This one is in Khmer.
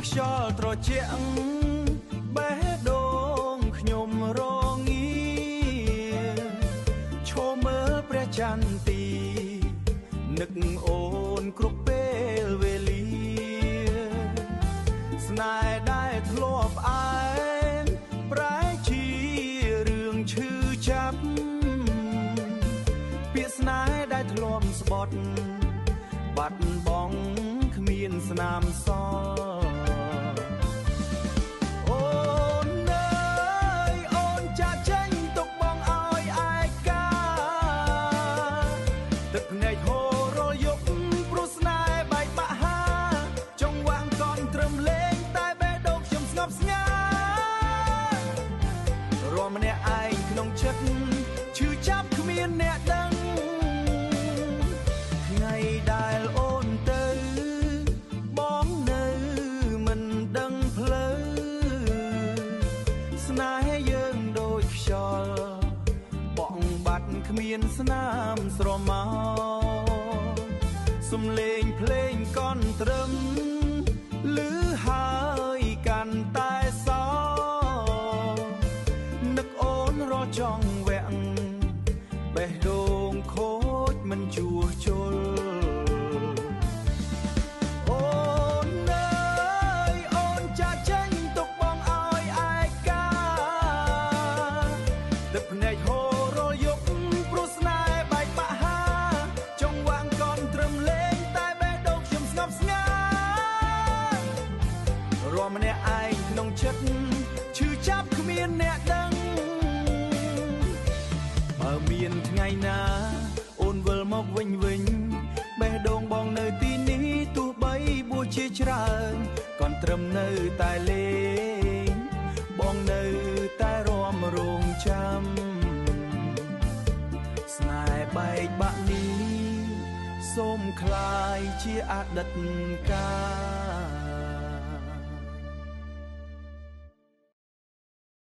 ខ្យល់ត្រជាក់បេះដូងខ្ញុំរងាឈរមើលព្រះចន្ទទីនឹកអូនគ្រប់ពេលវេលាស្នេហ៍ដែលធ្លាប់អែងប្រែជារឿងឈឺចាប់ពាក្យស្នេហ៍ដែលធ្លាប់ស្បត់បាត់បង់គ្មានស្នាមសល់អូនអើយអូនចាក់ចេញទុកបងឲ្យឯកាទឹកភ្នែកហូររាល់យប់ព្រោះស្នេហ៍បែកបាក់ហាចង់វាងកន់ត្រឹមលេងតែបេះដូងខ្ញុំស្ងប់ស្ងាត់រាល់ម្នាក់ឯងក្នុងចិត្តឈឺចាប់គ្មានអ្នកដឹងថ្ងៃដែលអូនទៅបងនៅមិនដឹងផ្លូវស្នេហ៍យើងដូចខ្យល់បក់បាត់គ្មានស្នាមស្រមោលសំឡេងភ្លេងកន់ត្រឹមឮហើយកាន់តែសោនឹកអូនរចង់វាក់បេះដូងខូចមិនជួសជុលអូនអើយអូនចាក់ចេញទុកបងឲ្យឯកាទឹកភ្នែកហូររាល់យប់ព្រោះស្នេហ៍បែកបាក់ហាចង់វាងកន់ត្រឹមលេងតែបេះដូងខ្ញុំស្ងប់ស្ងាត់រាល់ម្នាក់ឯងក្នុងចិត្តឈឺចាប់គ្មានអ្នកដឹងបើមានថ្ងៃណាអូនវិលមកវិញបេះដូងបងនៅទីនេះទោះបីបួសជាច្រើនcònត្រឹមនៅតែលេងបងនៅតែរាំរងចាំស្នេហ៍បែកបាក់នេះសូមคลายជាអតីតកាល